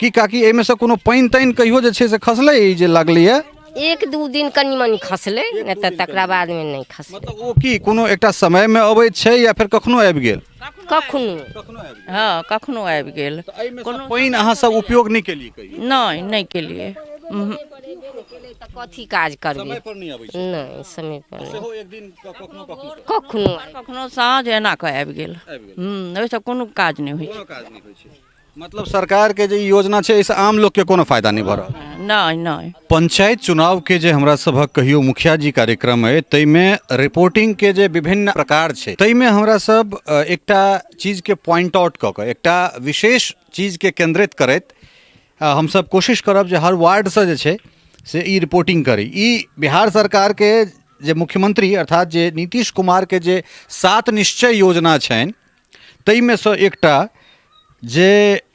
की काकी एहिमे से कोनो पानि तानि कहियो जे छै से खसलै ई जे लागलैए? एक दू दिन कनी मनी खसले नहीं तो तकरा बाद में नहीं खसले। मतलब ओ की कोनो एकटा समय में अबैत छै या फिर कखनो आबि गेल? कखनो हाँ कखनो आबि गेल। कोनो पानि अहाँ सब उपयोग नहीं केलिए कहियो? नहीं केलिए। कथी काज करबे? समय पर नहीं आबै छै। नहीं समय पर नहीं। सेहो एक दिन कखनो कखनो साँझ एना के आबि गेल। ओइसे कोनो काज नहीं होइ छै। कोनो काज नहीं होइ छै। मतलब सरकार के जे योजना छै इससे आम लोग के कोनो फायदा नहीं भऽ रहल? नहीं। पंचायत चुनाव के जे हमरा सभक कहियो मुखिया जी कार्यक्रम है तै में रिपोर्टिंग के जे विभिन्न प्रकार छै तै में हमरा सब एकटा चीज के पॉइंट आउट कऽ के एकटा विशेष चीज के केंद्रित करैत हम सब कोशिश करब जे हर वार्ड से जे छै से ई रिपोर्टिंग करी। ई बिहार सरकार के जे मुख्यमंत्री अर्थात जे नीतीश कुमार के जे 7 निश्चय योजना छनि तै में से एकटा जे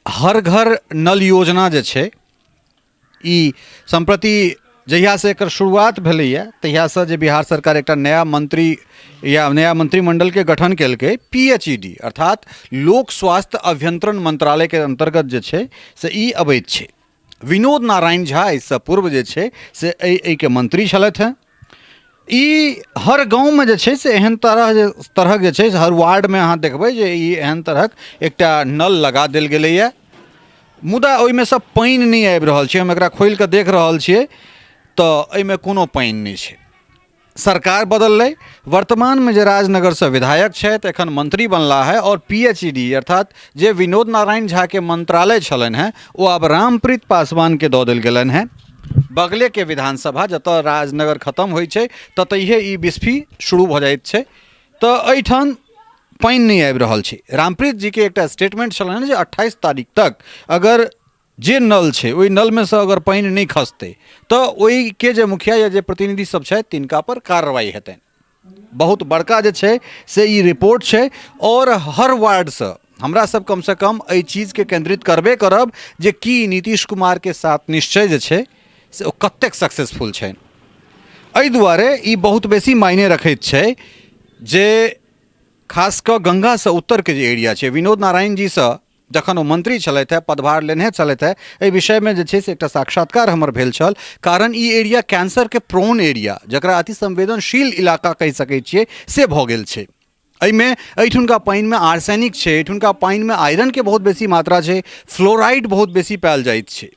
हर घर नल योजना जे छै ई संप्रति जहिया से एकर शुरुआत भेलैया तहिया से जे बिहार सरकार एकटा नया मंत्री या नया मंत्रिमंडल के गठन केलकै PHED अर्थात लोक स्वास्थ्य अभियंत्रण मंत्रालय के अंतर्गत जे छै से ई अबैत छै। विनोद नारायण झा इससे पूर्व जे छै से एहि के मंत्री छलथि हैं। ई हर गाँव में जे छै से एहन तरह जे छै से हर वार्ड में अहाँ देखबै जे ई एहन तरहक एकटा नल लगा देल गेलैया मुदा ओहिमे से पानि नहीं आबि रहल छै। हम एकरा खोलि कऽ देख रहल छियै तऽ एहिमे कोनो पानि नहीं छै। सरकार बदललै, वर्तमान में जे राजनगर से विधायक छथि एखन मंत्री बनला है और PHED अर्थात जे विनोद नारायण झा के मंत्रालय छलनि हैं ओ आब रामप्रीत पासवान के दऽ देल गेलनि हैं। बगले के विधानसभा जतऽ राजनगर खत्म होइ छै ततहिए ई बिस्फी शुरू भऽ जाइत छै तऽ एहिठाम पानि नहीं आबि रहल छै। रामप्रीत जी के एकटा स्टेटमेंट छलनि जे 28 तारीख तक अगर जे नल छै ओहि नल में से अगर पानि नहीं खसतै तऽ ओहि के जे मुखिया या जे प्रतिनिधि सब छथि तिनका पर कार्रवाई हेतनि। बहुत बड़का जे छै से ई रिपोर्ट छै और हर वार्ड से हमरा सब कम से कम एहि चीज के केंद्रित करबे करब जे की नीतीश कुमार के 7 निश्चय जे छै से ओ कतेक सक्सेसफुल छनि। एहि दुआरे ई बहुत बेसी मायने रखैत छै जे खास कऽ गंगा से उत्तर के जे एरिया छै विनोद नारायण जी से जखन ओ मंत्री छलथि हैं पदभार लेने छलथि हैं एहि विषय में जे छै से एकटा साक्षात्कार हमर भेल छल। कारण ई एरिया कैंसर के प्रोन एरिया जकरा अति संवेदनशील इलाका कहि सकैत छियै से भऽ गेल छै। एहिमे एहिठुनका पानि में आर्सेनिक छै, एहिठुनका पानि में आयरन के बहुत बेसी मात्रा छै, फ्लोराइड बहुत बेसी पायल जाइत छै।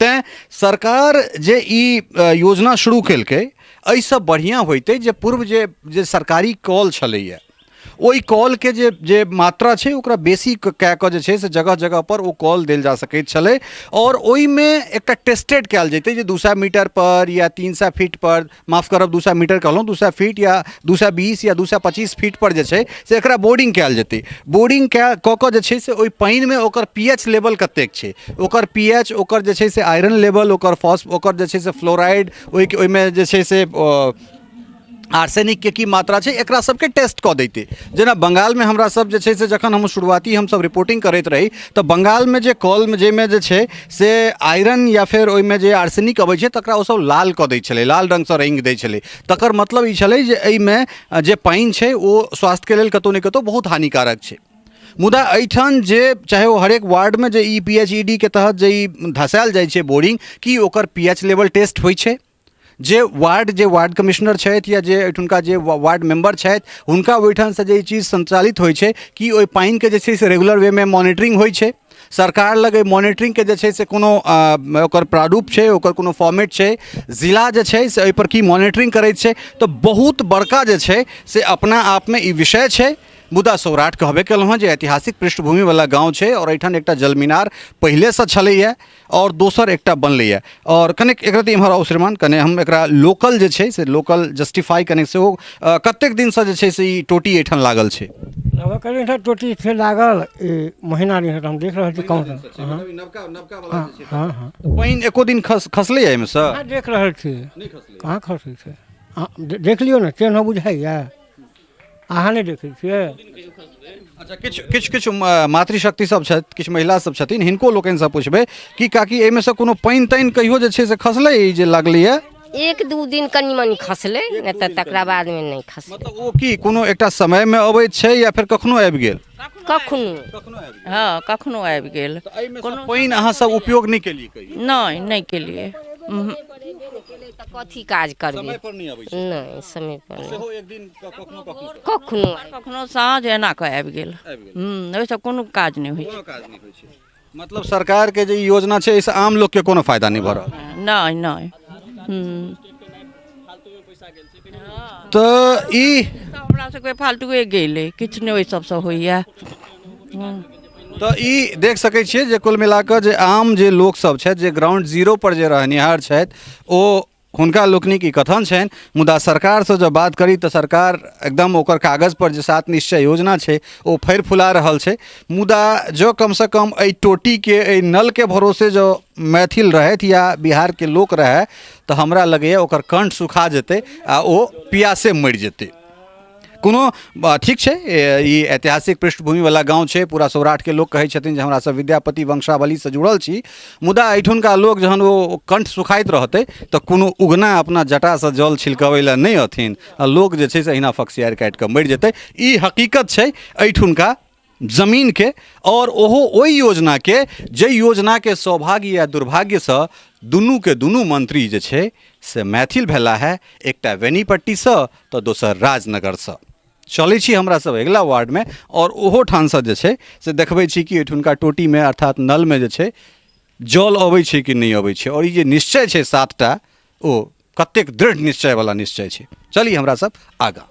तेँ सरकार जे ई योजना शुरू केलकै एहिसँ बढ़िआँ होइतै जे पूर्व जे सरकारी कॉल छलैया ओहि कॉल के जे मात्रा छै ओकरा बेसी कए कऽ जे छै से जगह जगह पर ओ कॉल देल जा सकैत छलै और ओहिमे एकटा टेस्टेड कयल जेतै जे 200 मीटर पर या 300 फीट पर, माफ करब 200 मीटर कहलहुँ, 200 फीट या 220 या 225 फीट पर जे छै से एकरा बोर्डिंग कयल जेतै। बोर्डिंग कऽ कऽ जे छै से ओहि पानि में ओकर pH लेवल कतेक छै, ओकर pH, ओकर जे छै से आयरन लेवल, ओकर जे छै से फ्लोराइड, ओहिमे जे छै से आर्सेनिक के की मात्रा छै एकरा सबके टेस्ट कऽ दैते। जेना बंगाल में हमरा सब जे छै से जखन हम शुरुआती हम सब रिपोर्टिंग करैत रही तऽ बंगाल में जे कॉल में जाहिमे जे छै से आयरन या फिर ओहिमे जे आर्सेनिक अबै छै तकरा ओ सब लाल कऽ दै छलै, लाल रंगसँ रंगि दै छलै। तकर मतलब ई छलै जे एहिमे जे पानि छै ओ स्वास्थ्य के लेल कतौ ने कतौ बहुत हानिकारक छै। मुदा एहिठाम जे चाहे ओ हरेक वार्ड में जे ई PHED के तहत जे ई धसायल जाइ छै बोर्डिंग की ओकर pH लेवल टेस्ट होइ छै। जे वार्ड कमिश्नर छथि या जे एहिठुनका जे वार्ड मेंबर छथि हुनका ओहिठाम से जे चीज संचालित होइ छै कि ओहि पानि के जे छै से रेगुलर वे में मॉनिटरिंग होइ छै। सरकार लग मॉनिटरिंग के जे छै से कोनो ओकर प्रारूप छै, ओकर कोनो फॉर्मेट छै, जिला जे छै से एहि पर की मॉनिटरिंग करैत छै। तऽ बहुत बड़का जे छै से अपना आप में ई विषय छै। मुदा सौराठ कहबे केलहुँ हँ जे ऐतिहासिक पृष्ठभूमि वाला गाँव छै और एहिठाम एकटा जलमीनार पहले से छलैया और दोसर एकटा बनलैया और कनेक एकरा इम्हर आउ श्रीमान कने हम एकरा लोकल जे छै से लोकल जस्टिफाई कने से हो कतेक दिन से जे छै से ई टोटी एहिठाम लागल छै? लगभग टोटी छै लागल महीना दिन हम देख रहल छी कौन नवका वाला जे छै। हां पानि एको दिन खसलै एहिमे से? देख रहल छी कहाँ खसै छै, देख लियौ ने चिन्ह बुझाइया, अहाँ नहीं देखै छियै? अच्छा किछु मातृशक्ति सब छथि, किछु महिला सब छथिन, हिनको लोकनिसँ पुछबै कि काकी एहिमे से कोनो पानि तानि कहियो जे छै से खसलै जे लागलैया? एक दू दिन कनि मनि खसलै नहि तऽ तकरा बादमे नहि खसलै। मतलब ओ की कोनो एकटा समय में अबैत छै या फिर कखनो आबि गेल? कखनो हाँ कखनो आबि गेल। कोनो पानि अहाँ सब उपयोग नहीं केलिए कहियो? नहीं केलिए। तऽ कथी काज करबै? समय पर नहीं अबै छै। नहि समय पर नहि। सेहो एक दिन कखनो कखनो साँझ एना कऽ आबि गेल। ओहिसँ कोनो काज नहीं होइ छै। कोनो काज नहीं होइ छै। मतलब सरकार के जे ई योजना छै इससे आम लोग के कोनो फायदा नहीं भऽ रहल? नहीं। तऽ ई हमरा सबके फालतूए गेलै, किछु नहि ओहि सबसँ होइए। तऽ ई देख सकै छियै जे कुल मिला कऽ जे आम जे लोक सब छथि जे ग्राउंड जीरो पर जे रहनिहार छथि ओ हुनका लोकनिक ई कथन छनि। मुदा सरकारसँ जब बात करी तऽ सरकार एकदम ओकर कागज पर जे 7 निश्चय योजना छै ओ फैर फुला रहल छै। मुदा जो कमसँ कम एहि टोटीके एहि नलके भरोसे जो मैथिल रहथि या बिहारके लोक रहै तऽ हमरा लगैए ओकर कंठ सुखा जेतै आ ओ पियासे मरि जेतै। कोनो ठीक छै, ई ऐतिहासिक पृष्ठभूमि वाला गांव छै। पूरा सौराठ के लोग कहै छथिन जे हमरा सब विद्यापति वंशावली से जुड़ल छी। मुदा एहिठुनका लोग जहन ओ कंठ सुखाइत रहतै तऽ कोनो उगना अपना जटासँ जल छिलकबै लए नहि अथिन आ लोग जे छै से अहिना फक्सियार काटि कऽ मरि जेतै। ई हकीकत छै एहिठुनका जमीन के और ओहो ओहि योजना के जे योजना के सौभाग्य या दुर्भाग्यसँ दुनू के दुनू मंत्री जे छै से मैथिल भेला है। एकटा बेनीपट्टीसँ तऽ दोसर राजनगरसँ। चलै छी हमरा सब अगिला वार्ड में और ओहो ठानसँ जे छै से देखबै छी कि एहिठुनका टोटी में अर्थात नल में जे छै जल अबै छै कि नहीं अबै छै और ई जे निश्चय छै 7टा ओ कतेक दृढ़ निश्चय वाला निश्चय छै। चली हमरा सब आगाँ।